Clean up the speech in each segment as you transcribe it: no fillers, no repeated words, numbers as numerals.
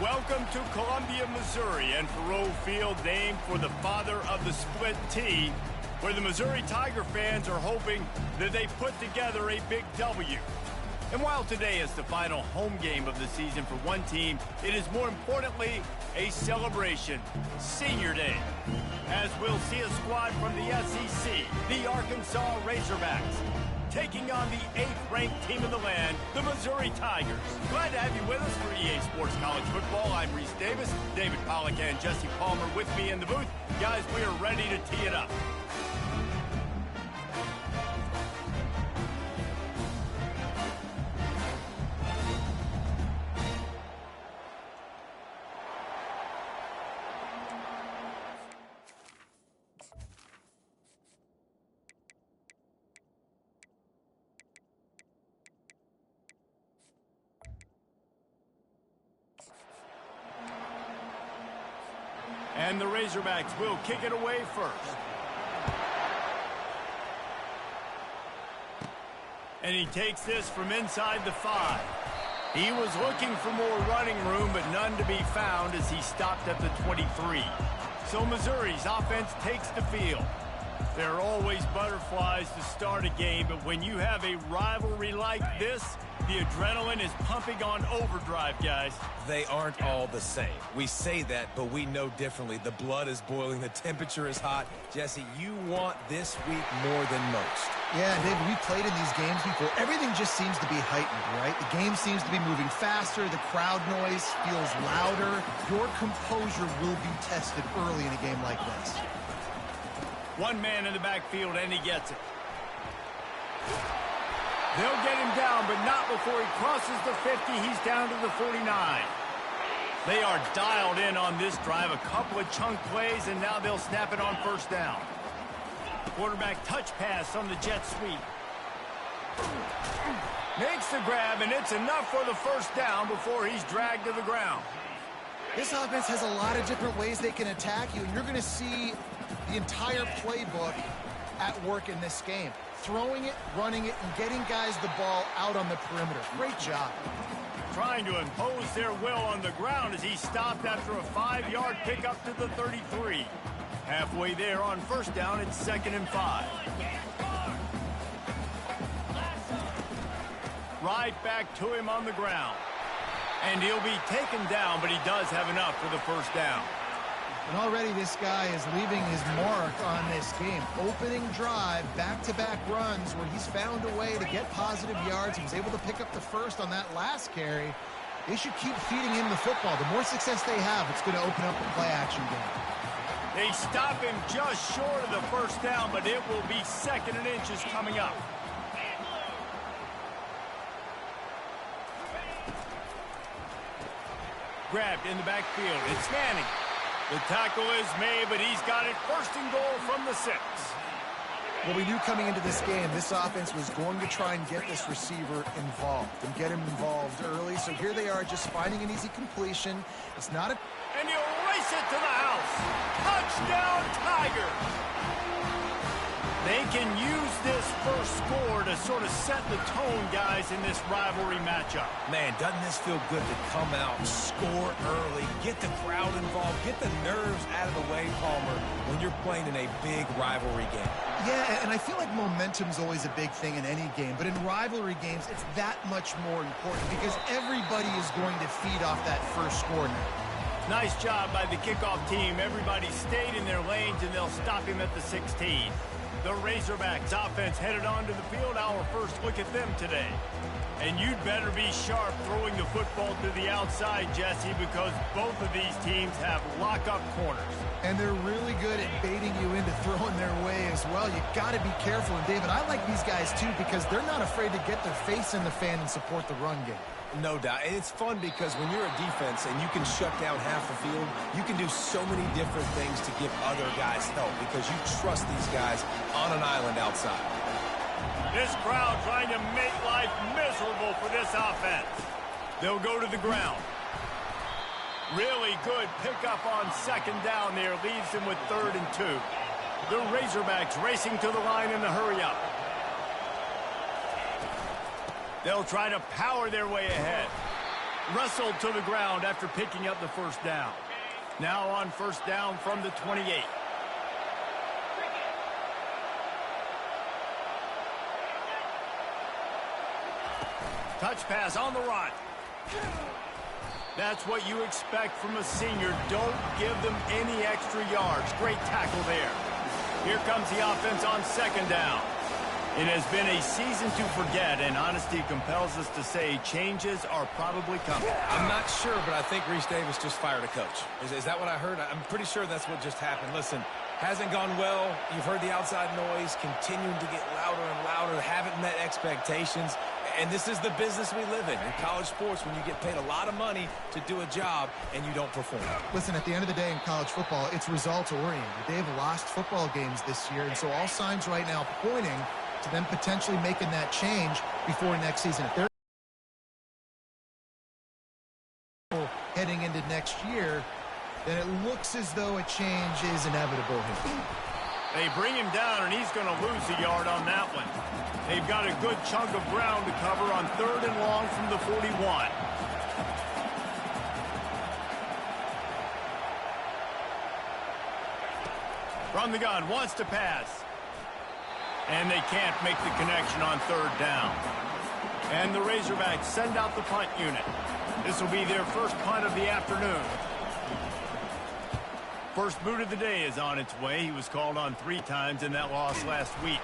Welcome to Columbia, Missouri, and Faroe Field, named for the father of the split T, where the Missouri Tiger fans are hoping that they put together a big W. And while today is the final home game of the season for one team, it is more importantly a celebration, Senior Day, as we'll see a squad from the SEC, the Arkansas Razorbacks, taking on the 8th-ranked team in the land, the Missouri Tigers. Glad to have you with us for EA Sports College Football. I'm Reese Davis, David Pollack and Jesse Palmer with me in the booth. Guys, we are ready to tee it up. And the Razorbacks will kick it away first. And he takes this from inside the 5. He was looking for more running room, but none to be found as he stopped at the 23. So Missouri's offense takes the field. There are always butterflies to start a game, but when you have a rivalry like this, the adrenaline is pumping on overdrive, guys. They aren't all the same. We say that, but we know differently. The blood is boiling. The temperature is hot. Jesse, you want this week more than most. Yeah, David, we played in these games before. Everything just seems to be heightened, right? The game seems to be moving faster. The crowd noise feels louder. Your composure will be tested early in a game like this. One man in the backfield, and he gets it. They'll get him down, but not before he crosses the 50. He's down to the 49. They are dialed in on this drive. A couple of chunk plays, and now they'll snap it on first down. Quarterback touch pass on the jet sweep. Makes the grab, and it's enough for the first down before he's dragged to the ground. This offense has a lot of different ways they can attack you, and you're going to see the entire playbook at work in this game. Throwing it, running it, and getting guys the ball out on the perimeter. Great job. Trying to impose their will on the ground as he stopped after a 5-yard pickup to the 33. Halfway there on first down, it's 2nd and 5. Right back to him on the ground. And he'll be taken down, but he does have enough for the first down. And already this guy is leaving his mark on this game. Opening drive, back-to-back runs where he's found a way to get positive yards. He was able to pick up the first on that last carry. They should keep feeding him the football. The more success they have, it's going to open up a play-action game. They stop him just short of the first down, but it will be 2nd and inches coming up. Grabbed in the backfield. It's Manning. The tackle is made, but he's got it 1st and goal from the 6. Well, we knew coming into this game, this offense was going to try and get this receiver involved and get him involved early. So here they are just finding an easy completion. It's not a... And he'll race it to the house. Touchdown, Tigers! They can use this first score to sort of set the tone, guys, in this rivalry matchup. Man, doesn't this feel good to come out, score early, get the crowd involved, get the nerves out of the way, Palmer, when you're playing in a big rivalry game? Yeah, and I feel like momentum's always a big thing in any game, but in rivalry games, it's that much more important because everybody is going to feed off that first score now. Nice job by the kickoff team. Everybody stayed in their lanes, and they'll stop him at the 16. The Razorbacks offense headed onto the field. Our first look at them today. And you'd better be sharp throwing the football to the outside, Jesse, because both of these teams have lock-up corners. And they're really good at baiting you into throwing their way as well. You got to be careful. And, David, I like these guys, too, because they're not afraid to get their face in the fan and support the run game. No doubt. And it's fun because when you're a defense and you can shut down half the field, you can do so many different things to give other guys help because you trust these guys on an island outside. This crowd trying to make life miserable for this offense. They'll go to the ground. Really good pickup on 2nd down there. Leaves them with 3rd and 2. The Razorbacks racing to the line in the hurry-up. They'll try to power their way ahead. Wrestled to the ground after picking up the first down. Now on first down from the 28. Touch pass on the run. That's what you expect from a senior. Don't give them any extra yards. Great tackle there. Here comes the offense on second down. It has been a season to forget, and honesty compels us to say changes are probably coming. I'm not sure, but I think Reese Davis just fired a coach. Is that what I heard? I'm pretty sure that's what just happened. Listen, hasn't gone well. You've heard the outside noise, continuing to get louder and louder, haven't met expectations. And this is the business we live in college sports, when you get paid a lot of money to do a job and you don't perform. Listen, at the end of the day in college football, it's results-oriented. They've lost football games this year, and so all signs right now pointing to them potentially making that change before next season. If they're heading into next year, then it looks as though a change is inevitable here. They bring him down, and he's going to lose a yard on that one. They've got a good chunk of ground to cover on 3rd and long from the 41. From the gun, wants to pass. And they can't make the connection on 3rd down. And the Razorbacks send out the punt unit. This will be their first punt of the afternoon. First boot of the day is on its way. He was called on 3 times in that loss last week.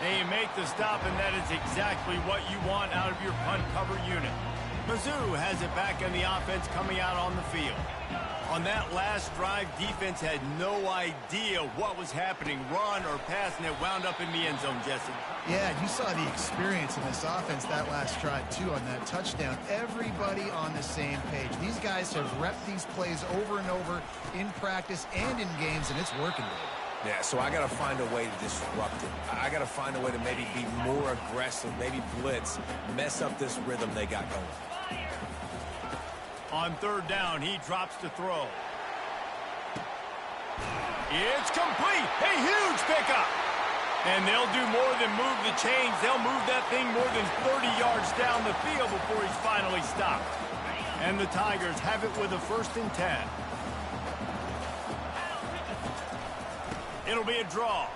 They make the stop, and that is exactly what you want out of your punt cover unit. Mizzou has it back in the offense coming out on the field. On that last drive, defense had no idea what was happening, run or pass, and it wound up in the end zone, Jesse. Yeah, you saw the experience in this offense that last drive, too, on that touchdown. Everybody on the same page. These guys have repped these plays over and over in practice and in games, and it's working. Yeah, so I got to find a way to disrupt it. I got to find a way to maybe be more aggressive, maybe blitz, mess up this rhythm they got going. On 3rd down, he drops to throw. It's complete. A huge pickup. And they'll do more than move the chains. They'll move that thing more than 30 yards down the field before he's finally stopped. And the Tigers have it with a 1st and 10. It'll be a draw.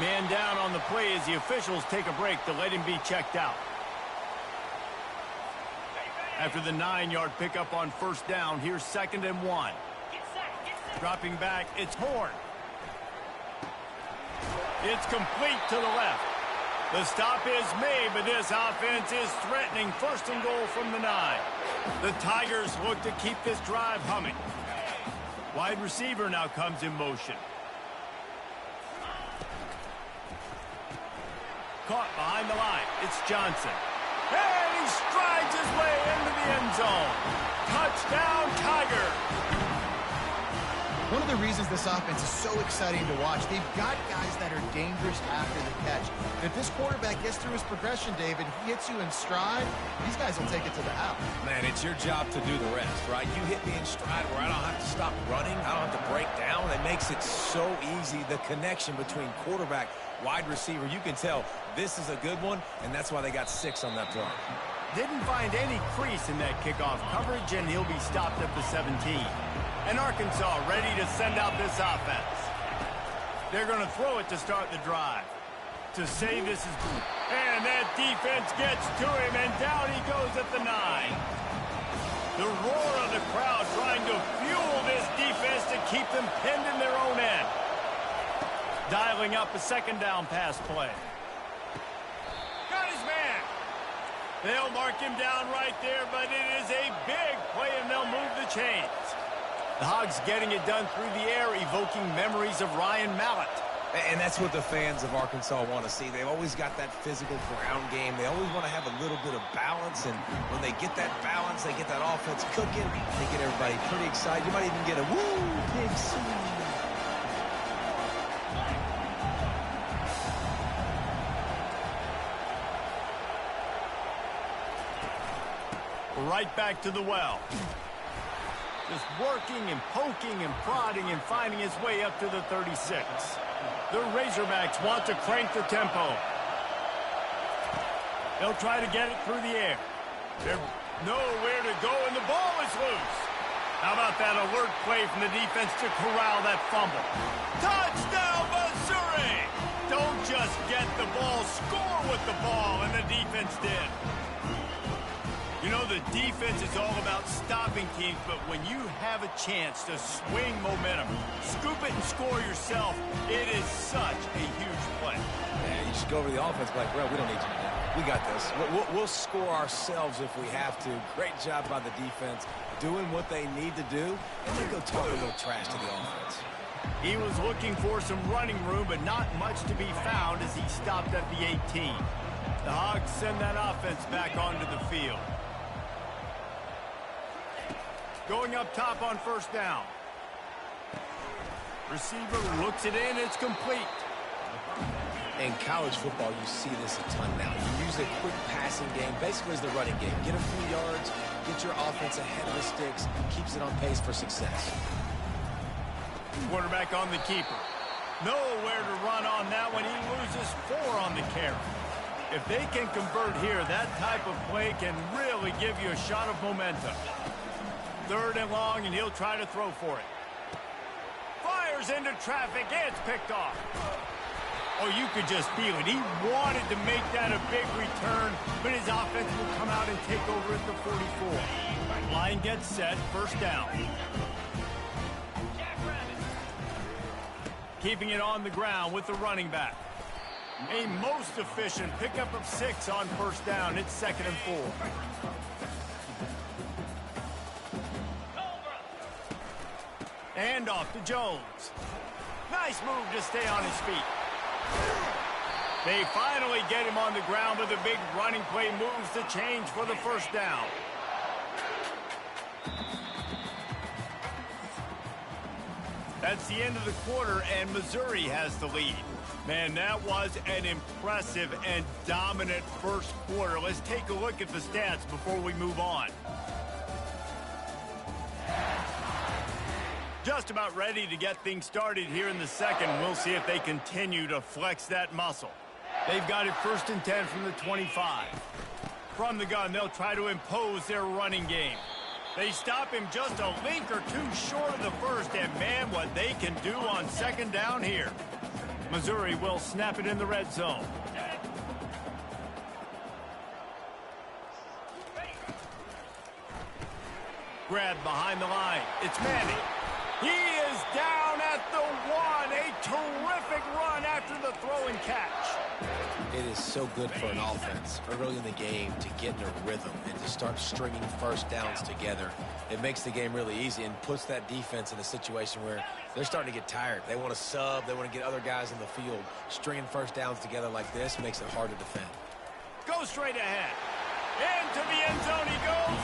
Man down on the play as the officials take a break to let him be checked out. After the 9-yard pickup on 1st down, here's 2nd and 1. Dropping back, it's Horn. It's complete to the left. The stop is made, but this offense is threatening 1st and goal from the 9. The Tigers look to keep this drive humming. Wide receiver now comes in motion. Caught behind the line. It's Johnson. And he strides his way into the end zone. Touchdown, Tiger. One of the reasons this offense is so exciting to watch, they've got guys that are dangerous after the catch. And if this quarterback gets through his progression, David, he hits you in stride, these guys will take it to the house. Man, it's your job to do the rest, right? You hit me in stride where I don't have to stop running, I don't have to break down. It makes it so easy, the connection between quarterback, wide receiver. You can tell this is a good one, and that's why they got 6 on that play. Didn't find any crease in that kickoff coverage, and he'll be stopped at the 17. And Arkansas ready to send out this offense. They're going to throw it to start the drive. To say this is good. And that defense gets to him, and down he goes at the 9. The roar of the crowd trying to fuel this defense to keep them pinned in their own end. Dialing up a 2nd down pass play. Got his man. They'll mark him down right there, but it is a big play, and they'll move the chains. The Hogs getting it done through the air, evoking memories of Ryan Mallett. And that's what the fans of Arkansas want to see. They've always got that physical ground game. They always want to have a little bit of balance, and when they get that balance, they get that offense cooking, they get everybody pretty excited. You might even get a woo, big C. Right back to the well. Just working and poking and prodding and finding his way up to the 36. The Razorbacks want to crank the tempo. They'll try to get it through the air. They're Nowhere to go, and the ball is loose. How about that alert play from the defense to corral that fumble? Touchdown, Missouri! Don't just get the ball, score with the ball, and the defense did. You know, the defense is all about stopping teams, but when you have a chance to swing momentum, scoop it and score yourself, it is such a huge play. Yeah, you should go over to the offense and be like, bro, we don't need you to do that. We got this. We'll score ourselves if we have to. Great job by the defense doing what they need to do, and then go talk a little trash to the offense. He was looking for some running room, but not much to be found as he stopped at the 18. The Hogs send that offense back onto the field. Going up top on first down. Receiver looks it in. It's complete. In college football, you see this a ton now. You use a quick passing game, basically as the running game. Get a few yards, get your offense ahead of the sticks, keeps it on pace for success. Quarterback on the keeper. Nowhere to run on that one. He loses 4 on the carry. If they can convert here, that type of play can really give you a shot of momentum. 3rd and long, and he'll try to throw for it. Fires into traffic. It's picked off. Oh, you could just feel it. He wanted to make that a big return, but his offense will come out and take over at the 44. Line gets set. First down. Keeping it on the ground with the running back. A most efficient pickup of 6 on first down. It's 2nd and 4. Hand off to Jones. Nice move to stay on his feet. They finally get him on the ground, but the big running play moves the change for the first down. That's the end of the quarter, and Missouri has the lead. Man, that was an impressive and dominant first quarter. Let's take a look at the stats before we move on. Just about ready to get things started here in the second. We'll see if they continue to flex that muscle. They've got it 1st and 10 from the 25. From the gun, they'll try to impose their running game. They stop him just a link or 2 short of the first, and man, what they can do on 2nd down here. Missouri will snap it in the red zone. Grabbed behind the line. It's Manning. He is down at the 1. A terrific run after the throw and catch. It is so good for an offense early in the game to get in a rhythm and to start stringing first downs together. It makes the game really easy and puts that defense in a situation where they're starting to get tired. They want to sub. They want to get other guys in the field. Stringing first downs together like this makes it hard to defend. Go straight ahead. Into the end zone he goes.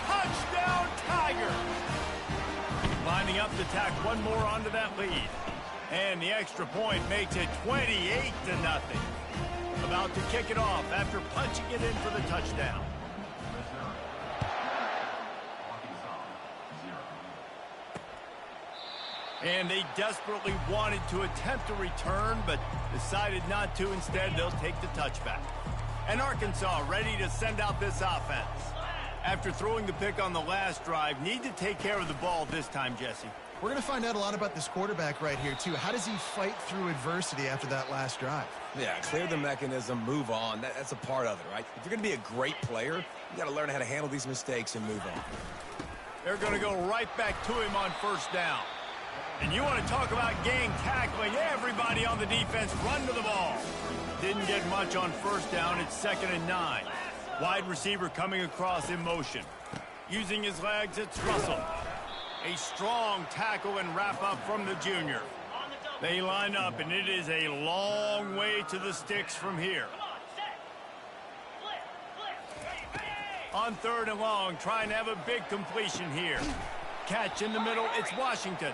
Touchdown, Tigers. Lining up to tack one more onto that lead. And the extra point makes it 28-0. About to kick it off after punching it in for the touchdown. And they desperately wanted to attempt a return, but decided not to. Instead, they'll take the touchback. And Arkansas ready to send out this offense. After throwing the pick on the last drive, need to take care of the ball this time, Jesse. We're going to find out a lot about this quarterback right here, too. How does he fight through adversity after that last drive? Yeah, clear the mechanism, move on. That's a part of it, right? If you're going to be a great player, you got to learn how to handle these mistakes and move on. They're going to go right back to him on first down. And you want to talk about gang tackling. Everybody on the defense run to the ball. Didn't get much on first down. It's 2nd and 9. Wide receiver coming across in motion. Using his legs, it's Russell. A strong tackle and wrap up from the junior. They line up, and it is a long way to the sticks from here. On 3rd and long, trying to have a big completion here. Catch in the middle, it's Washington.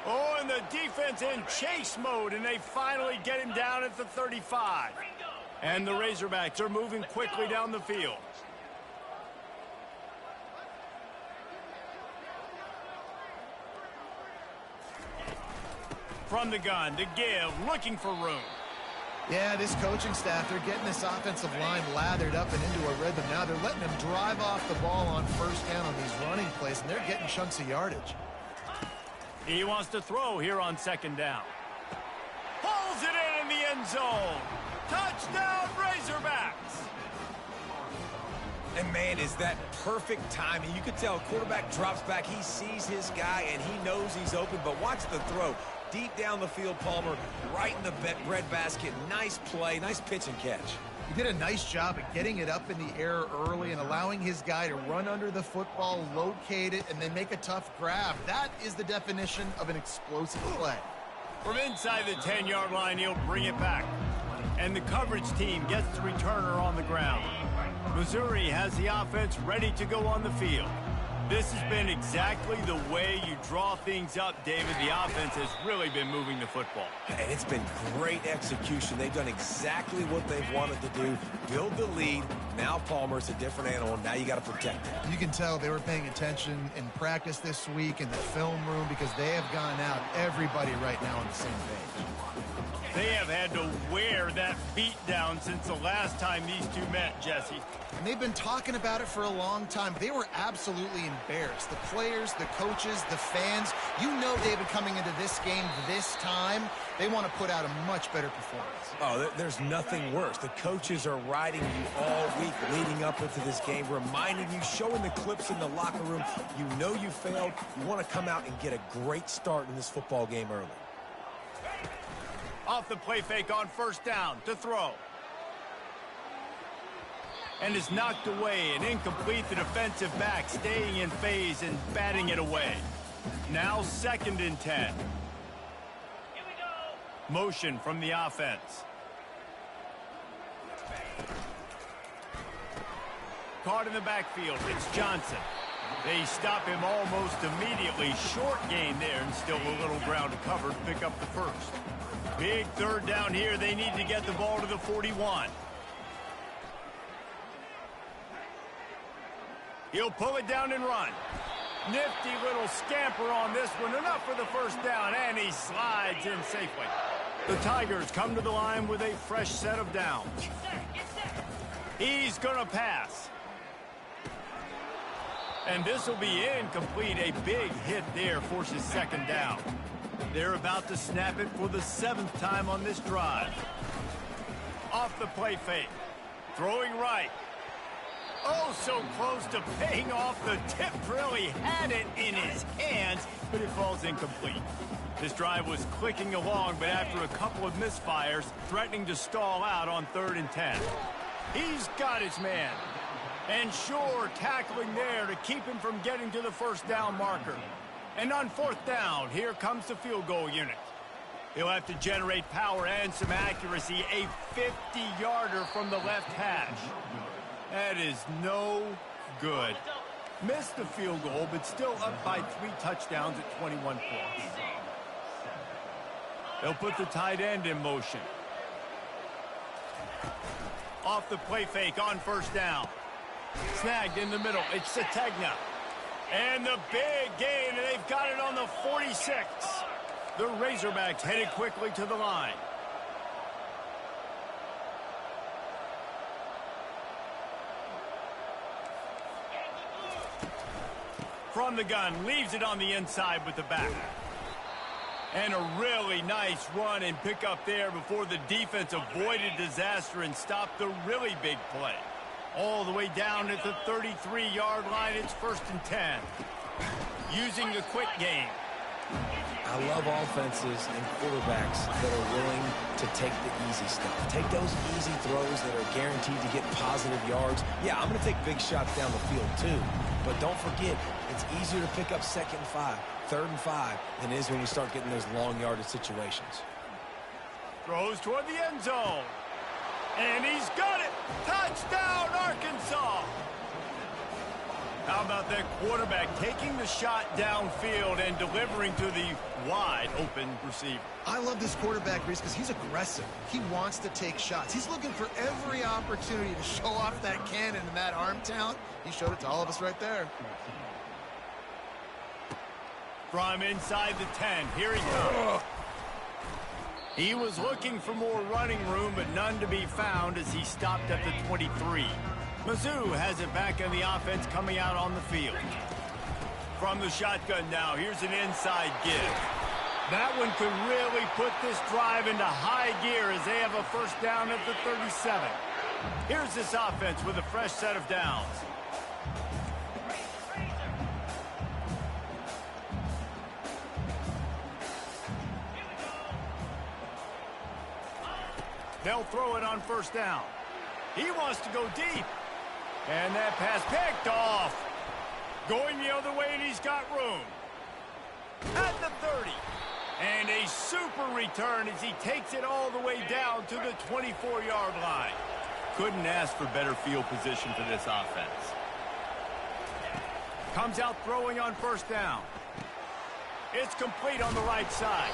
Oh, and the defense in chase mode, and they finally get him down at the 35. And the Razorbacks are moving quickly down the field. From the gun to give, looking for room. Yeah, this coaching staff, they're getting this offensive line lathered up and into a rhythm. Now they're letting them drive off the ball on first down on these running plays, and they're getting chunks of yardage. He wants to throw here on second down. Pulls it in the end zone. Touchdown, Razorbacks. And, man, is that perfect timing. You could tell quarterback drops back. He sees his guy, and he knows he's open. But watch the throw. Deep down the field, Palmer, right in the bread basket. Nice play, nice pitch and catch. He did a nice job at getting it up in the air early and allowing his guy to run under the football, locate it, and then make a tough grab. That is the definition of an explosive play. From inside the 10-yard line, he'll bring it back. And the coverage team gets the returner on the ground. Missouri has the offense ready to go on the field. This has been exactly the way you draw things up, David. The offense has really been moving the football. And it's been great execution. They've done exactly what they've wanted to do. Build the lead. Now Palmer's a different animal. Now you got to protect him. You can tell they were paying attention in practice this week in the film room because they have gone out, everybody right now on the same page. They have had to wear that beat down since the last time these two met, Jesse. And they've been talking about it for a long time. They were absolutely embarrassed. The players, the coaches, the fans. You know, David, coming into this game this time, they want to put out a much better performance. Oh, there's nothing worse. The coaches are riding you all week leading up into this game, reminding you, showing the clips in the locker room. You know you failed. You want to come out and get a great start in this football game early. Off the play fake on first down to throw. And is knocked away and incomplete. The defensive back staying in phase and batting it away. Now 2nd and 10. Here we go. Motion from the offense. Caught in the backfield. It's Johnson. They stop him almost immediately. Short gain there and still a little ground to cover to pick up the first. Big 3rd down here. They need to get the ball to the 41. He'll pull it down and run. Nifty little scamper on this one. Enough for the first down, and he slides in safely. The Tigers come to the line with a fresh set of downs. He's going to pass. And this will be incomplete. A big hit there forces 2nd down. They're about to snap it for the 7th time on this drive. Off the play fake. Throwing right. Oh, so close to paying off. The tip really had it in his hands, but it falls incomplete. This drive was clicking along, but after a couple of misfires, threatening to stall out on 3rd and 10. He's got his man. And sure, tackling there to keep him from getting to the first down marker. And on 4th down, here comes the field goal unit. He'll have to generate power and some accuracy. A 50-yarder from the left hash. That is no good. Missed the field goal, but still up by 3 touchdowns at 21 points. They'll put the tight end in motion. Off the play fake on first down. Snagged in the middle. It's Sategna. And the big gain, and they've got it on the 46. The Razorbacks headed quickly to the line. From the gun, leaves it on the inside with the back. And a really nice run and pick up there before the defense avoided disaster and stopped the really big play. All the way down at the 33-yard line, it's 1st and 10. Using the quick game. I love offenses and quarterbacks that are willing to take the easy stuff. Take those easy throws that are guaranteed to get positive yards. Yeah, I'm going to take big shots down the field too. But don't forget, it's easier to pick up 2nd and 5, 3rd and 5 than it is when you start getting those long yardage situations. Throws toward the end zone. And he's got it. Touchdown, Arkansas. How about that quarterback taking the shot downfield and delivering to the wide open receiver? I love this quarterback, Reese, because he's aggressive. He wants to take shots. He's looking for every opportunity to show off that cannon and that arm talent. He showed it to all of us right there. From inside the 10, here he comes. He was looking for more running room, but none to be found as he stopped at the 23. Mizzou has it back in the offense coming out on the field. From the shotgun now, here's an inside give. That one could really put this drive into high gear as they have a first down at the 37. Here's this offense with a fresh set of downs. They'll throw it on first down. He wants to go deep. And that pass picked off. Going the other way, and he's got room. At the 30. And a super return as he takes it all the way down to the 24-yard line. Couldn't ask for better field position for this offense. Comes out throwing on first down. It's complete on the right side.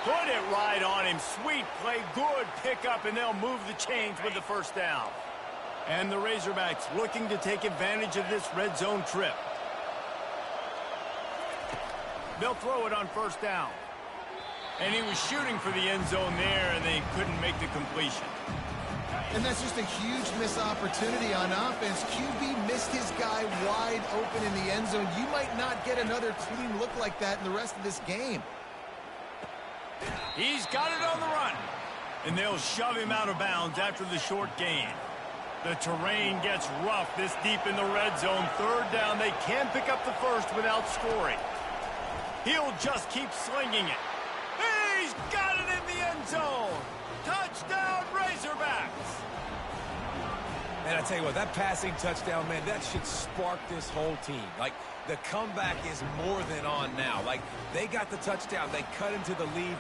Put it right on him. Sweet play, good pickup, and they'll move the chains with the first down. And the Razorbacks looking to take advantage of this red zone trip. They'll throw it on first down. And he was shooting for the end zone there, and they couldn't make the completion. And that's just a huge missed opportunity on offense. QB missed his guy wide open in the end zone. You might not get another clean look like that in the rest of this game. He's got it on the run. And they'll shove him out of bounds after the short gain. The terrain gets rough this deep in the red zone. Third down, they can pick up the first without scoring. He'll just keep slinging it. He's got it in the end zone. Touchdown, Razorbacks. And I tell you what, that passing touchdown, man, that should spark this whole team. Like, the comeback is more than on now. Like, they got the touchdown. They cut into the lead.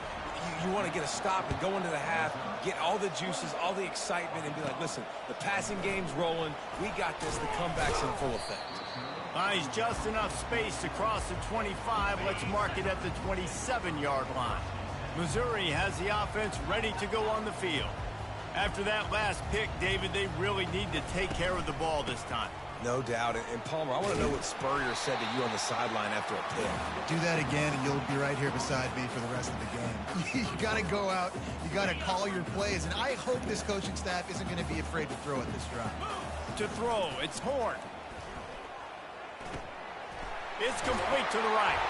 You want to get a stop and go into the half, get all the juices, all the excitement, and be like, listen, the passing game's rolling. We got this. The comeback's in full effect. He's just enough space to cross the 25. Let's mark it at the 27-yard line. Missouri has the offense ready to go on the field. After that last pick, David, they really need to take care of the ball this time. No doubt. And Palmer, I want to know what Spurrier said to you on the sideline after a pick. Do that again, and you'll be right here beside me for the rest of the game. You got to go out. You got to call your plays. And I hope this coaching staff isn't going to be afraid to throw at this drive. To throw, it's Horn. It's complete to the right.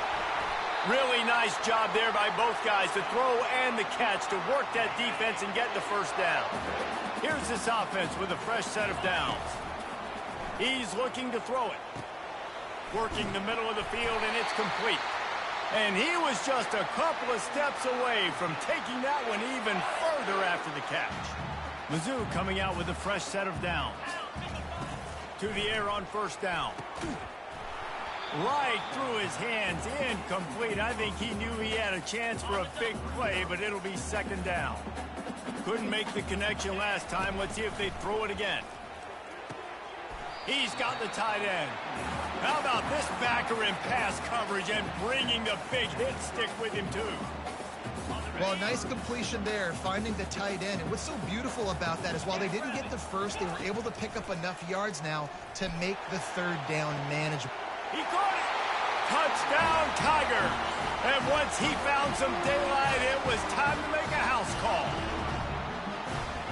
Really nice job there by both guys to throw and the catch to work that defense and get the first down. Here's this offense with a fresh set of downs. He's looking to throw it. Working the middle of the field, and it's complete. And he was just a couple of steps away from taking that one even further after the catch. Mizzou coming out with a fresh set of downs. To the air on first down. Right through his hands, incomplete. I think he knew he had a chance for a big play, but it'll be second down. Couldn't make the connection last time. Let's see if they throw it again. He's got the tight end. How about this backer in pass coverage and bringing the big hit stick with him, too? Well, nice completion there, finding the tight end. And what's so beautiful about that is while they didn't get the first, they were able to pick up enough yards now to make the third down manageable. He caught it. Touchdown, Tiger. And once he found some daylight, it was time to make a house call.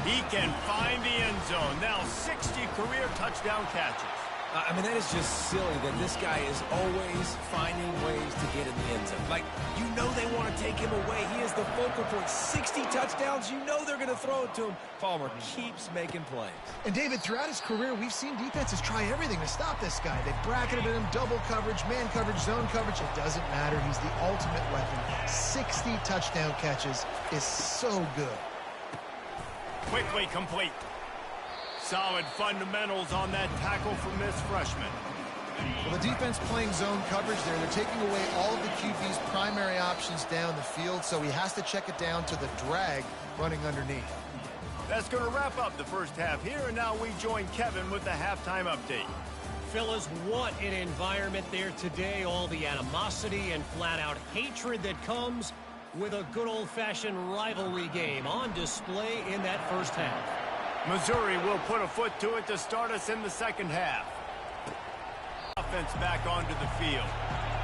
He can find the end zone. Now 60 career touchdown catches. I mean, that is just silly that this guy is always finding ways to get in the end zone. Like, you know they want to take him away. He is the focal point. 60 touchdowns, you know they're going to throw it to him. Palmer keeps making plays. And, David, throughout his career, we've seen defenses try everything to stop this guy. They've bracketed him, double coverage, man coverage, zone coverage. It doesn't matter. He's the ultimate weapon. 60 touchdown catches is so good. Quickly complete. Solid fundamentals on that tackle from this freshman. Well, the defense playing zone coverage there. They're taking away all of the QB's primary options down the field, so he has to check it down to the drag running underneath. That's going to wrap up the first half here, and now we join Kevin with the halftime update. Phyllis, what an environment there today. All the animosity and flat-out hatred that comes with a good old-fashioned rivalry game on display in that first half. Missouri will put a foot to it to start us in the second half. Offense back onto the field.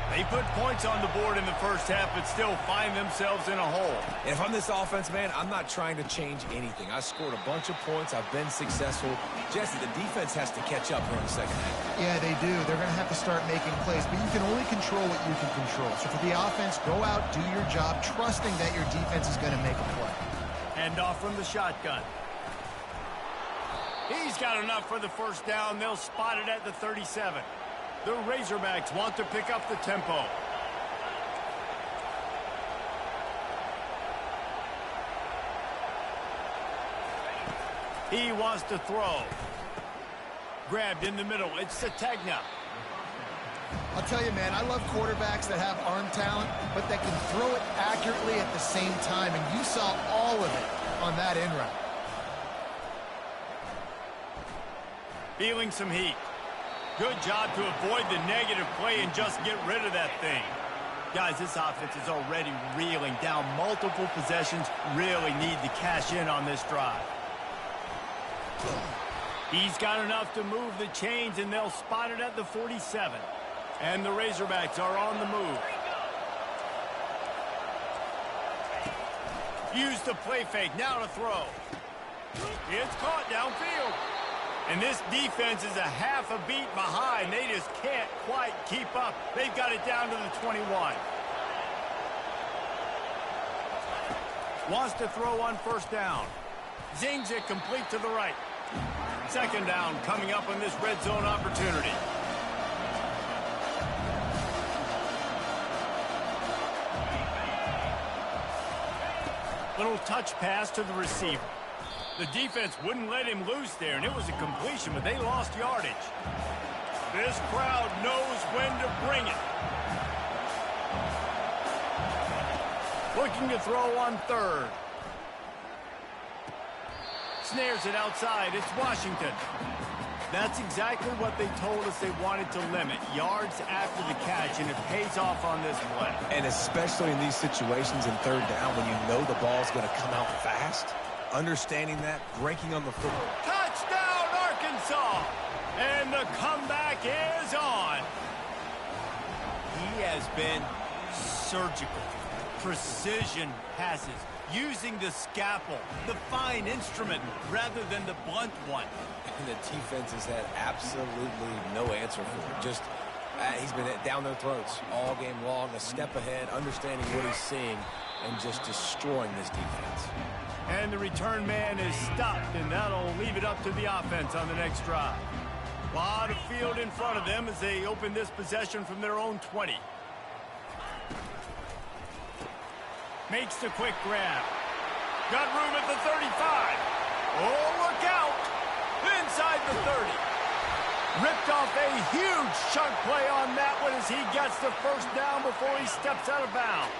They put points on the board in the first half, but still find themselves in a hole. And if I'm this offense, man, I'm not trying to change anything. I scored a bunch of points. I've been successful. Jesse, the defense has to catch up here in the second half. Yeah, they do. They're going to have to start making plays, but you can only control what you can control. So for the offense, go out, do your job, trusting that your defense is going to make a play. Hand off from the shotgun. He's got enough for the first down. They'll spot it at the 37. The Razorbacks want to pick up the tempo. He wants to throw. Grabbed in the middle. It's Sategna. I'll tell you, man, I love quarterbacks that have arm talent, but that can throw it accurately at the same time, and you saw all of it on that in route. Feeling some heat. Good job to avoid the negative play and just get rid of that thing. Guys, this offense is already reeling down multiple possessions. Really need to cash in on this drive. He's got enough to move the chains, and they'll spot it at the 47. And the Razorbacks are on the move. Use the play fake. Now to throw. It's caught downfield. And this defense is a half a beat behind. They just can't quite keep up. They've got it down to the 21. Wants to throw on first down. Zings it complete to the right. Second down coming up on this red zone opportunity. Little touch pass to the receiver. The defense wouldn't let him loose there, and it was a completion, but they lost yardage. This crowd knows when to bring it. Looking to throw on third. Snares it outside. It's Washington. That's exactly what they told us they wanted to limit. Yards after the catch, and it pays off on this play. And especially in these situations in third down when you know the ball's going to come out fast. Understanding that, breaking on the football. Touchdown, Arkansas! And the comeback is on. He has been surgical. Precision passes. Using the scalpel, the fine instrument, rather than the blunt one. And the defense has had absolutely no answer for it. Just, he's been down their throats all game long, a step ahead, understanding what he's seeing, and just destroying this defense. And the return man is stopped, and that'll leave it up to the offense on the next drive. A lot of field in front of them as they open this possession from their own 20. Makes the quick grab. Got room at the 35. Oh, look out. Inside the 30. Ripped off a huge chunk play on that one as he gets the first down before he steps out of bounds.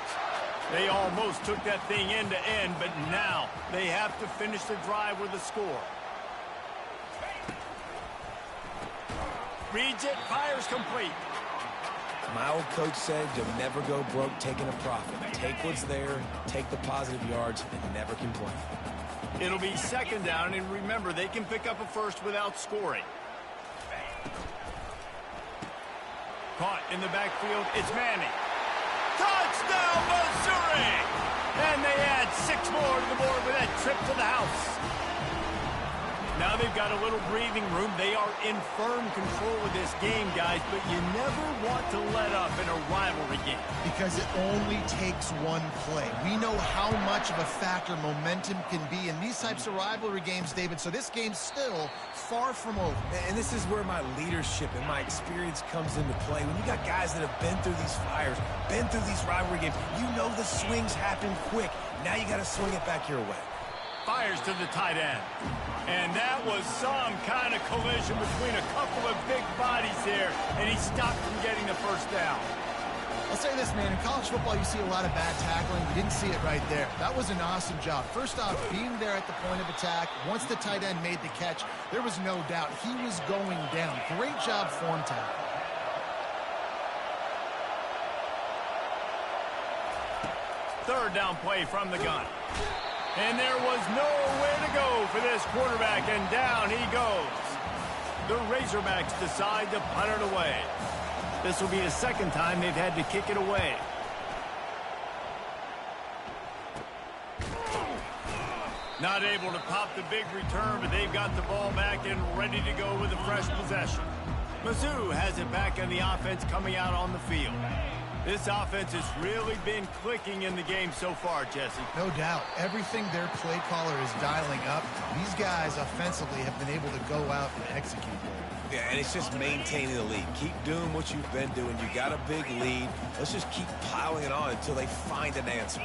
They almost took that thing end to end, but now they have to finish the drive with a score. Reads it, fires complete. My old coach said you'll never go broke taking a profit. Take what's there, take the positive yards, and never complain. It'll be second down, and remember, they can pick up a first without scoring. Caught in the backfield, it's Manning. Touchdown, Missouri! And they add 6 more to the board with that trip to the house. Now they've got a little breathing room. They are in firm control of this game, guys, but you never want to let up in a rivalry game. Because it only takes one play. We know how much of a factor momentum can be in these types of rivalry games, David, so this game's still far from over. And this is where my leadership and my experience comes into play. When you got guys that have been through these fires, been through these rivalry games, you know the swings happen quick. Now you got to swing it back your way. Fires to the tight end. And that was some kind of collision between a couple of big bodies there, and he stopped from getting the first down. I'll say this, man, in college football you see a lot of bad tackling. You didn't see it right there. That was an awesome job. First off, being there at the point of attack, once the tight end made the catch, there was no doubt he was going down. Great job form tackle. Third down play from the gun. And there was nowhere to go for this quarterback, and down he goes. The Razorbacks decide to punt it away. This will be the second time they've had to kick it away. Not able to pop the big return, but they've got the ball back and ready to go with a fresh possession. Mizzou has it back on the offense coming out on the field. This offense has really been clicking in the game so far, Jesse. No doubt. Everything their play caller is dialing up, these guys offensively have been able to go out and execute there. Yeah, and it's just maintaining the lead. Keep doing what you've been doing. You got a big lead. Let's just keep piling it on until they find an answer.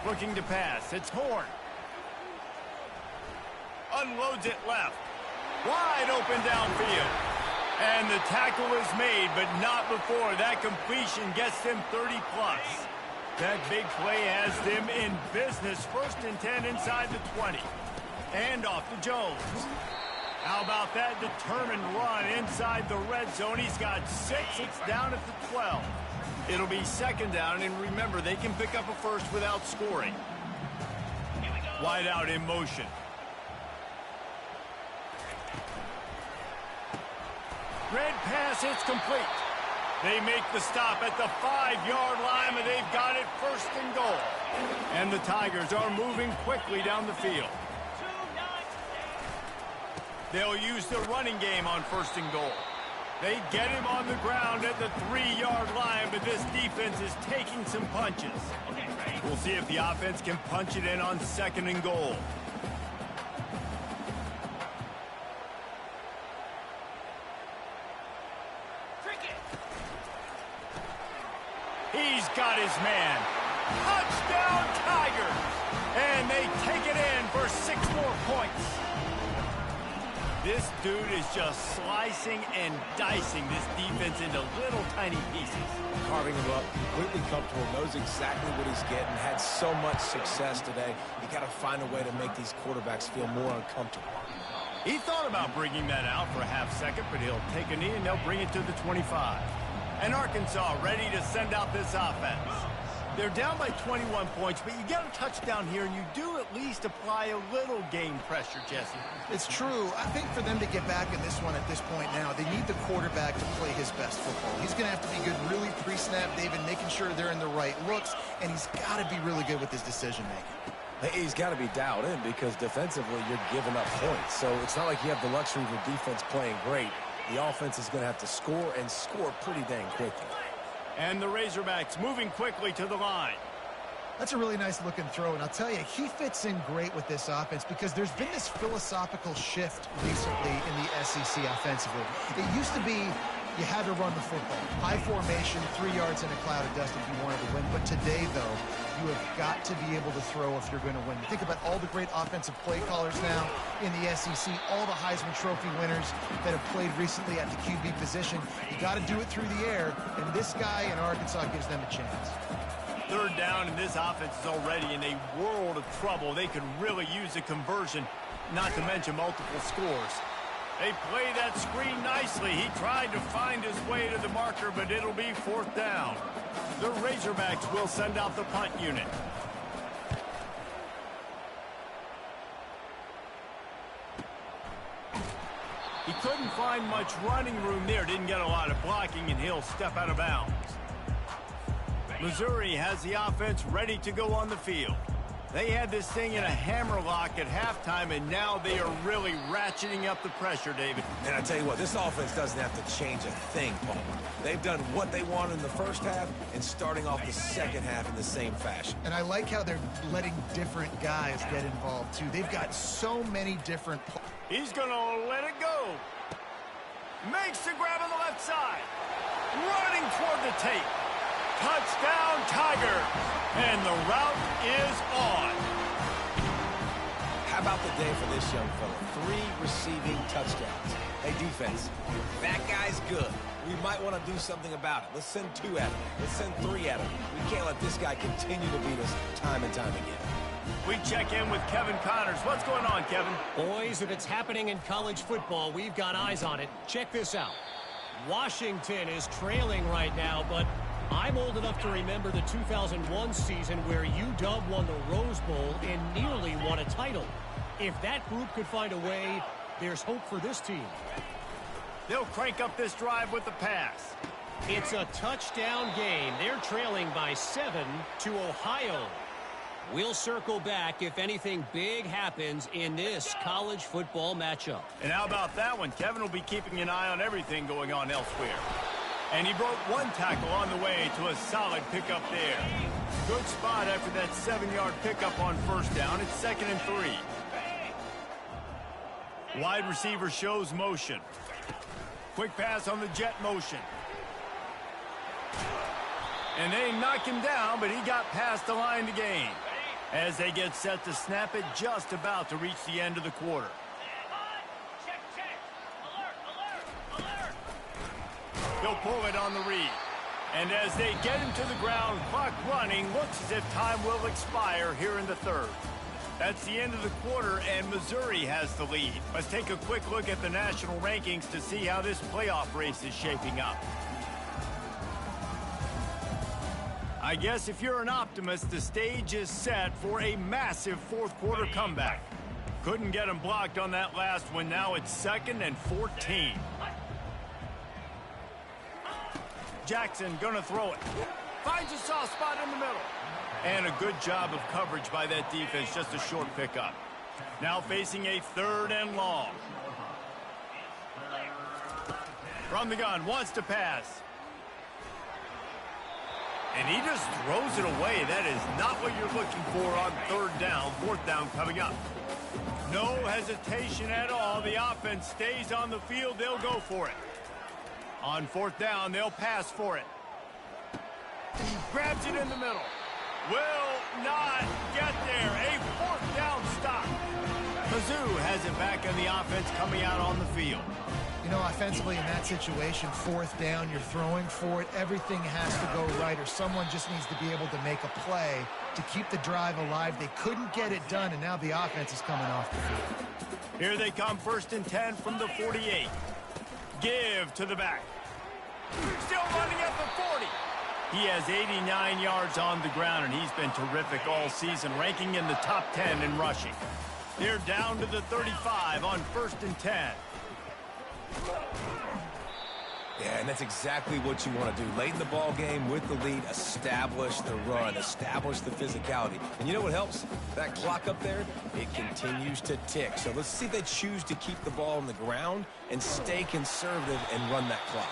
Looking to pass. It's Horn. Unloads it left. Wide open downfield. And the tackle is made, but not before that completion gets them 30-plus. That big play has them in business. 1st and 10 inside the 20. And off to Jones. How about that determined run inside the red zone? He's got 6. It's down at the 12. It'll be 2nd down, and remember, they can pick up a first without scoring. Wide out in motion. Red pass, it's complete. They make the stop at the 5-yard line, and they've got it 1st and goal. And the Tigers are moving quickly down the field. They'll use the running game on 1st and goal. They get him on the ground at the 3-yard line, but this defense is taking some punches. We'll see if the offense can punch it in on 2nd and goal. He's got his man. Touchdown, Tigers! And they take it in for 6 more points. This dude is just slicing and dicing this defense into little tiny pieces. Carving him up, completely comfortable, knows exactly what he's getting, had so much success today. You got to find a way to make these quarterbacks feel more uncomfortable. He thought about bringing that out for a half-second, but he'll take a knee and they'll bring it to the 25. And Arkansas ready to send out this offense. They're down by 21 points, but you get a touchdown here, and you do at least apply a little game pressure, Jesse. It's true. I think for them to get back in this one at this point now, they need the quarterback to play his best football. He's going to have to be good really pre-snap, David, making sure they're in the right looks, and he's got to be really good with his decision-making. He's got to be dialed in because defensively you're giving up points. So it's not like you have the luxury of your defense playing great. The offense is going to have to score and score pretty dang quickly. And the Razorbacks moving quickly to the line. That's a really nice looking throw, and I'll tell you, he fits in great with this offense because there's been this philosophical shift recently in the SEC offensively. It used to be you had to run the football. High formation, 3 yards in a cloud of dust if you wanted to win. But today, though, you have got to be able to throw if you're going to win. Think about all the great offensive play callers now in the SEC, all the Heisman Trophy winners that have played recently at the QB position. You got to do it through the air, and this guy in Arkansas gives them a chance. 3rd down, and this offense is already in a world of trouble. They could really use a conversion, not to mention multiple scores. They play that screen nicely. He tried to find his way to the marker, but it'll be 4th down. The Razorbacks will send out the punt unit. He couldn't find much running room there. Didn't get a lot of blocking, and he'll step out of bounds. Missouri has the offense ready to go on the field. They had this thing in a hammerlock at halftime, and now they are really ratcheting up the pressure, David. And I tell you what, this offense doesn't have to change a thing, Paul. They've done what they wanted in the first half and starting off the second half in the same fashion. And I like how they're letting different guys get involved, too. They've got so many different... He's going to let it go. Makes the grab on the left side. Running toward the tape. Touchdown, Tiger. And the route is on. How about the day for this young fella? 3 receiving touchdowns. Hey, defense, that guy's good. We might want to do something about it. Let's send 2 at him. Let's send 3 at him. We can't let this guy continue to beat us time and time again. We check in with Kevin Connors. What's going on, Kevin? Boys, if it's happening in college football, we've got eyes on it. Check this out. Washington is trailing right now, but I'm old enough to remember the 2001 season where UW won the Rose Bowl and nearly won a title. If that group could find a way, there's hope for this team. They'll crank up this drive with the pass. It's a touchdown game. They're trailing by 7 to Ohio. We'll circle back if anything big happens in this college football matchup. And how about that one? Kevin will be keeping an eye on everything going on elsewhere. And he broke one tackle on the way to a solid pickup there. Good spot after that 7-yard pickup on first down. It's 2nd and 3. Wide receiver shows motion. Quick pass on the jet motion. And they knock him down, but he got past the line to gain. As they get set to snap it, just about to reach the end of the quarter. He'll pull it on the read. And as they get him to the ground, clock running, looks as if time will expire here in the third. That's the end of the quarter, and Missouri has the lead. Let's take a quick look at the national rankings to see how this playoff race is shaping up. I guess if you're an optimist, the stage is set for a massive fourth quarter comeback. Couldn't get him blocked on that last one. Now it's 2nd and 14. Jackson gonna throw it. Finds a soft spot in the middle. And a good job of coverage by that defense. Just a short pickup. Now facing a 3rd and long. From the gun, wants to pass. And he just throws it away. That is not what you're looking for on 3rd down. 4th down coming up. No hesitation at all. The offense stays on the field. They'll go for it. On 4th down, they'll pass for it. Grabs it in the middle. Will not get there. A 4th down stop. Mizzou has it back in the offense coming out on the field. You know, offensively in that situation, 4th down, you're throwing for it. Everything has to go right, or someone just needs to be able to make a play to keep the drive alive. They couldn't get it done, and now the offense is coming off the field. Here they come, 1st and 10 from the 48. Give to the back. Still running at the 40. He has 89 yards on the ground, and he's been terrific all season, ranking in the top 10 in rushing. They're down to the 35 on 1st and 10. Yeah, and that's exactly what you want to do. Late in the ball game with the lead, establish the run, establish the physicality. And you know what helps? That clock up there, it continues to tick. So let's see if they choose to keep the ball on the ground and stay conservative and run that clock.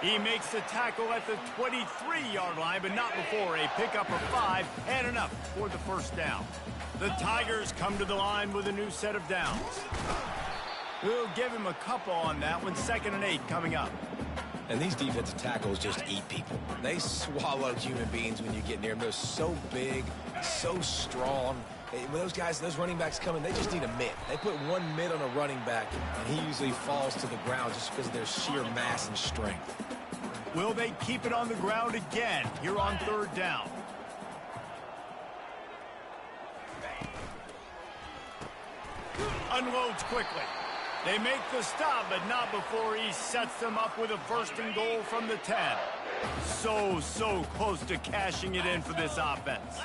He makes the tackle at the 23-yard line, but not before a pickup of 5 and enough for the 1st down. The Tigers come to the line with a new set of downs. We'll give him a couple on that one. 2nd and 8 coming up. And these defensive tackles just eat people. They swallow human beings when you get near them. They're so big, so strong. When those guys, those running backs come in, they just need a mid. They put one mid on a running back, and he usually falls to the ground just because of their sheer mass and strength. Will they keep it on the ground again here on 3rd down? Unloads quickly. They make the stop, but not before he sets them up with a 1st and goal from the 10. So close to cashing it in for this offense.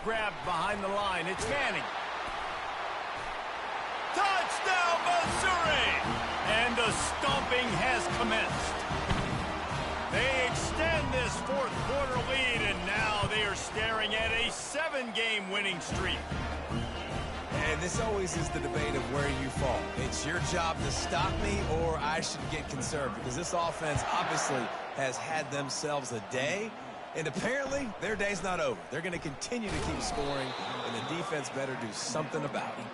Grabbed behind the line. It's Manning. Touchdown, Missouri! And the stomping has commenced. They extend this 4th quarter lead, and now they are staring at a 7-game winning streak. And this always is the debate of where you fall. It's your job to stop me, or I should get conservative, because this offense obviously has had themselves a day, and apparently their day's not over. They're going to continue to keep scoring, and the defense better do something about it.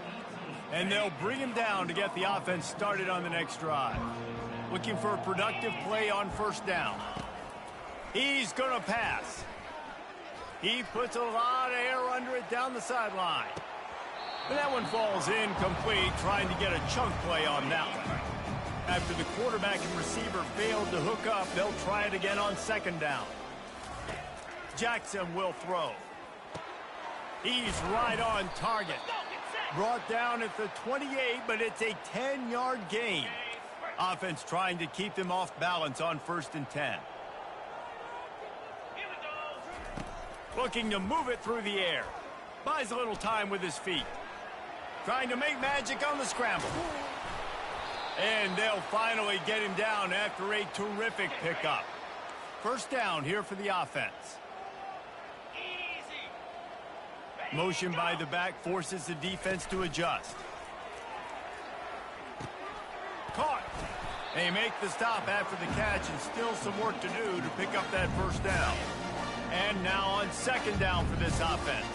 And they'll bring him down to get the offense started on the next drive. Looking for a productive play on 1st down. He's going to pass. He puts a lot of air under it down the sideline. But that one falls incomplete, trying to get a chunk play on that one. After the quarterback and receiver failed to hook up, they'll try it again on 2nd down. Jackson will throw. He's right on target. Brought down at the 28, but it's a 10-yard gain. Offense trying to keep them off balance on 1st and 10. Looking to move it through the air. Buys a little time with his feet. trying to make magic on the scramble. And they'll finally get him down after a terrific pickup. First down here for the offense. Motion by the back forces the defense to adjust. Caught. They make the stop after the catch, and still some work to do to pick up that first down. And now on second down for this offense.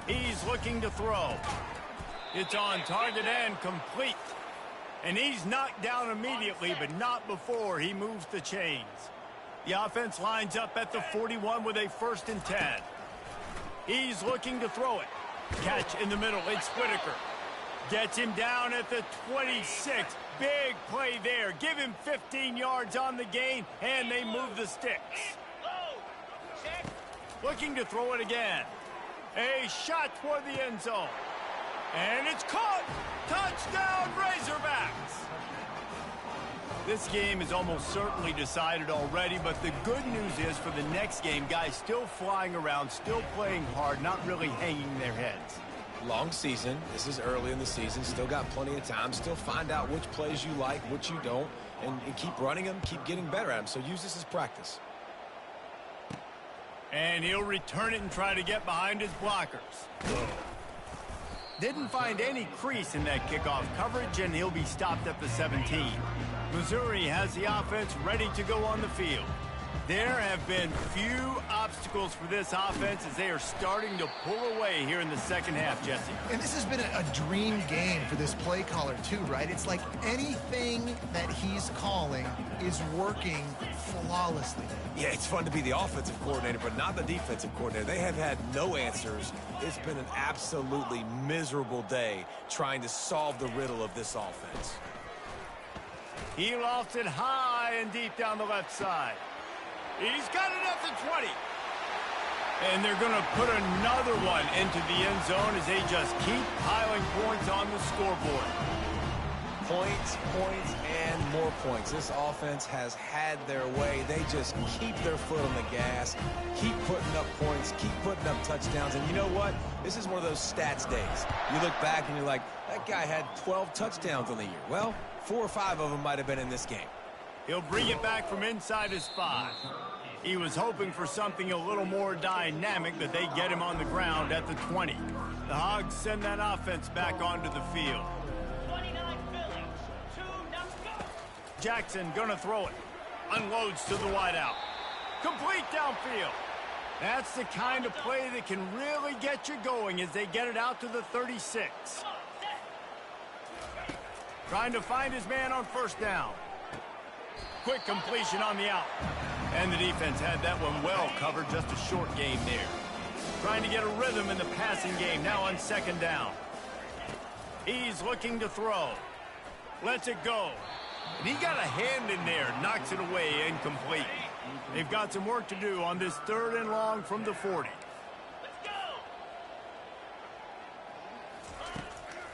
He's looking to throw. It's on target and complete. And he's knocked down immediately, but not before he moves the chains. The offense lines up at the 41 with a 1st and 10. He's looking to throw it. Catch in the middle. It's Whitaker. Gets him down at the 26. Big play there. Give him 15 yards on the gain, and they move the sticks. Looking to throw it again. A shot toward the end zone. And it's caught. Touchdown, Razorbacks. This game is almost certainly decided already, but the good news is for the next game, guys still flying around, still playing hard, not really hanging their heads. Long season. This is early in the season. Still got plenty of time. Still find out which plays you like, which you don't, and keep running them, keep getting better at them. So use this as practice. And he'll return it and try to get behind his blockers. Didn't find any crease in that kickoff coverage, and he'll be stopped at the 17. Missouri has the offense ready to go on the field. There have been few obstacles for this offense as they are starting to pull away here in the second half, Jesse. And this has been a dream game for this play caller too, right? It's like anything that he's calling is working flawlessly. Yeah, it's fun to be the offensive coordinator, but not the defensive coordinator. They have had no answers. It's been an absolutely miserable day trying to solve the riddle of this offense. He lofts it high and deep down the left side. He's got it at the 20. And they're going to put another one into the end zone as they just keep piling points on the scoreboard. Points, points, and more points. This offense has had their way. They just keep their foot on the gas, keep putting up points, keep putting up touchdowns. And you know what? This is one of those stats days. You look back and you're like, that guy had 12 touchdowns on the year. Well, 4 or 5 of them might have been in this game. He'll bring it back from inside his 5. He was hoping for something a little more dynamic, but they get him on the ground at the 20. The Hogs send that offense back onto the field. 29 Philly, 2 numbers go. Jackson gonna throw it. Unloads to the wideout. Complete downfield. That's the kind of play that can really get you going as they get it out to the 36. Trying to find his man on first down. Quick completion on the out. And the defense had that one well covered. Just a short game there. Trying to get a rhythm in the passing game now on second down. He's looking to throw. Lets it go. And he got a hand in there. Knocks it away, incomplete. They've got some work to do on this 3rd and long from the 40.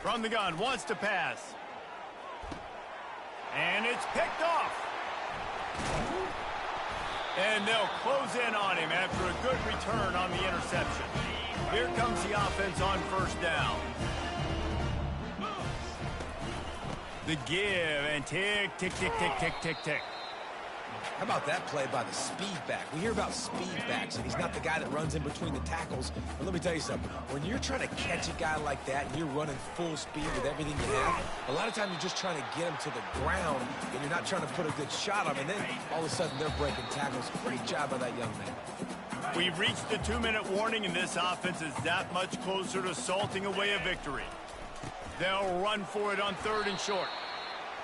From the gun, wants to pass. And it's picked off. And they'll close in on him after a good return on the interception. Here comes the offense on first down. The give and tick, tick, tick, tick, tick, tick, tick. How about that play by the speed back? We hear about speed backs, and he's not the guy that runs in between the tackles. But let me tell you something. When you're trying to catch a guy like that and you're running full speed with everything you have, a lot of times you're just trying to get him to the ground, and you're not trying to put a good shot on him. And then all of a sudden they're breaking tackles. Great job by that young man. We've reached the 2-minute warning, and this offense is that much closer to salting away a victory. They'll run for it on 3rd and short.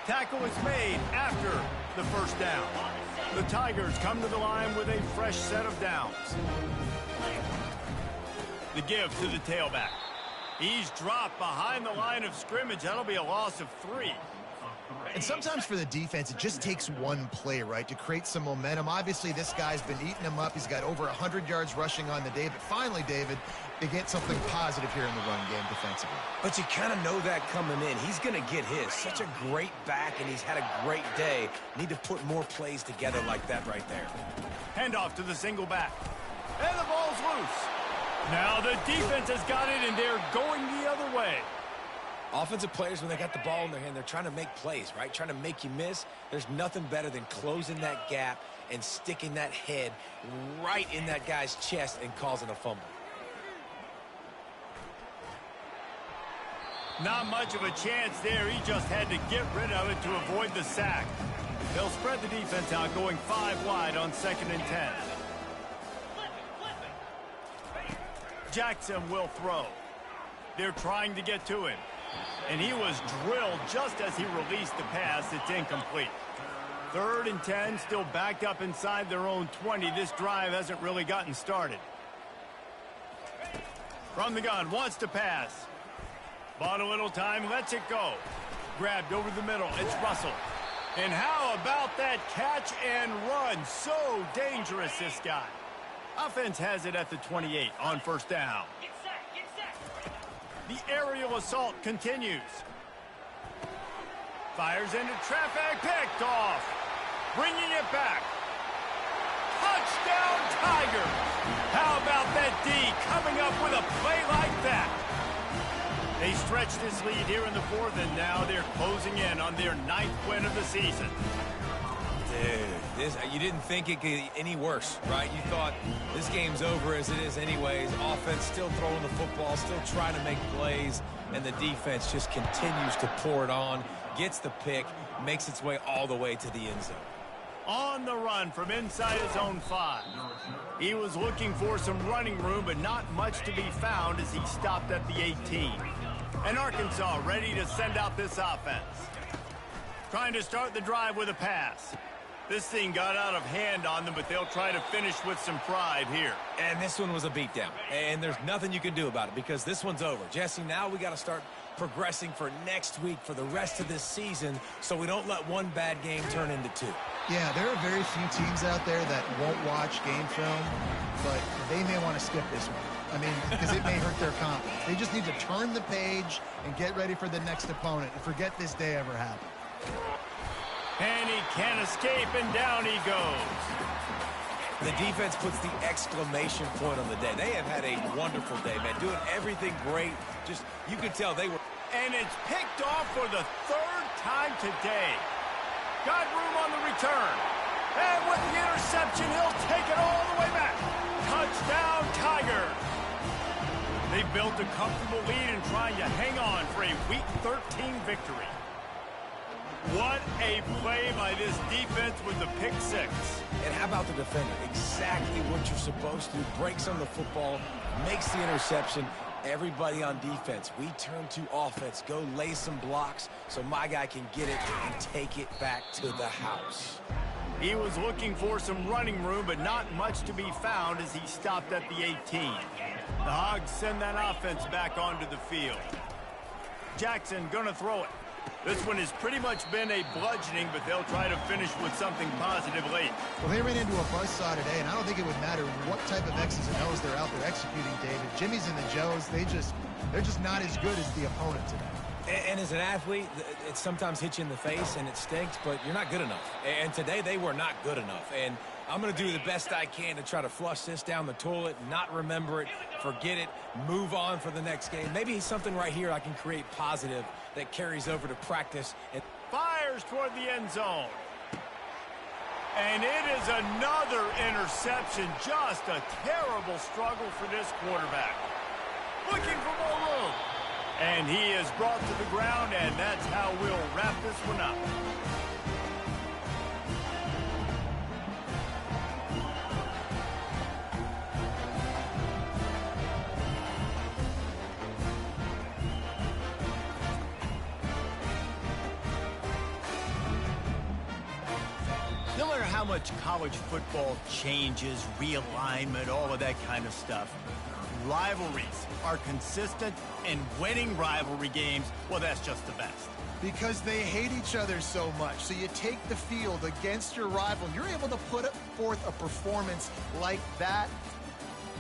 Tackle is made after the first down. The Tigers come to the line with a fresh set of downs. The give to the tailback. He's dropped behind the line of scrimmage. That'll be a loss of 3. And sometimes for the defense, it just takes one play, right, to create some momentum. Obviously, this guy's been eating him up. He's got over 100 yards rushing on the day. But finally, David, they get something positive here in the run game defensively. But you kind of know that coming in. He's going to get his. Such a great back, and he's had a great day. Need to put more plays together like that right there. Handoff to the single back. And the ball's loose. Now the defense has got it, and they're going the other way. Offensive players, when they got the ball in their hand, they're trying to make plays, right? Trying to make you miss. There's nothing better than closing that gap and sticking that head right in that guy's chest and causing a fumble. Not much of a chance there. He just had to get rid of it to avoid the sack. They'll spread the defense out, going 5 wide on 2nd and 10. Jackson will throw. They're trying to get to him. And he was drilled just as he released the pass. It's incomplete. 3rd and 10, still backed up inside their own 20. This drive hasn't really gotten started. From the gun, wants to pass. Bought a little time, lets it go. Grabbed over the middle, it's Russell. And how about that catch and run? So dangerous, this guy. Offense has it at the 28 on 1st down. Get set, get set. The aerial assault continues. Fires into traffic, picked off. Bringing it back. Touchdown, Tigers. How about that D coming up with a play like that? They stretched this lead here in the 4th, and now they're closing in on their 9th win of the season. Dude, you didn't think it could get any worse, right? You thought this game's over as it is anyways. Offense still throwing the football, still trying to make plays, and the defense just continues to pour it on, gets the pick, makes its way all the way to the end zone. On the run from inside his own 5. He was looking for some running room, but not much to be found as he stopped at the 18. And Arkansas ready to send out this offense. Trying to start the drive with a pass. This thing got out of hand on them, but they'll try to finish with some pride here. And this one was a beatdown. And there's nothing you can do about it because this one's over. Jesse, now we got to start progressing for next week for the rest of this season so we don't let one bad game turn into 2. Yeah, there are very few teams out there that won't watch game film, but they may want to skip this one. I mean, because it may hurt their confidence. They just need to turn the page and get ready for the next opponent and forget this day ever happened. And he can't escape, and down he goes. The defense puts the exclamation point on the day. They have had a wonderful day, man. Doing everything great. Just, you could tell they were. And it's picked off for the 3rd time today. Got room on the return. And with the interception, he'll take it all the way back. Touchdown, Tigers. They built a comfortable lead and trying to hang on for a Week 13 victory. What a play by this defense with the pick 6. And how about the defender? Exactly what you're supposed to. Breaks on the football, makes the interception. Everybody on defense, we turn to offense. Go lay some blocks so my guy can get it and take it back to the house. He was looking for some running room, but not much to be found as he stopped at the 18. The Hogs send that offense back onto the field. Jackson gonna throw it. This one has pretty much been a bludgeoning, but they'll try to finish with something positive late. Well, they ran into a buzzsaw today, and I don't think it would matter what type of X's and O's they're out there executing, David. Jimmy's and the Joes, they're just not as good as the opponent today. And as an athlete, it sometimes hits you in the face and it stinks, but you're not good enough. And today they were not good enough. And I'm going to do the best I can to try to flush this down the toilet, not remember it, forget it, move on for the next game. Maybe something right here I can create positive that carries over to practice. And fires toward the end zone. And it is another interception. Just a terrible struggle for this quarterback. Looking for more room. And he is brought to the ground, and that's how we'll wrap this one up. No matter how much college football changes, realignment, all of that kind of stuff, rivalries are consistent, and winning rivalry games, well, that's just the best. Because they hate each other so much. So you take the field against your rival, and you're able to put forth a performance like that.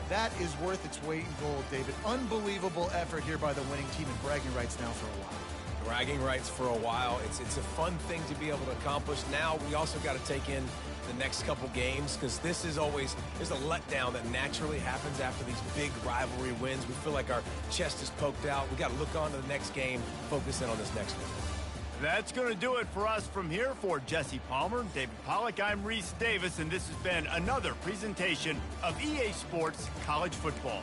That is worth its weight in gold, David. Unbelievable effort here by the winning team, and bragging rights now for a while. bragging rights for a while. It's a fun thing to be able to accomplish. Now we also got to take in the next couple games, because this is always, there's a letdown that naturally happens after these big rivalry wins. We feel like our chest is poked out. We got to look on to the next game, focus in on this next one. That's going to do it for us from here. For Jesse Palmer, David Pollack, I'm Reese Davis, and this has been another presentation of EA Sports College Football.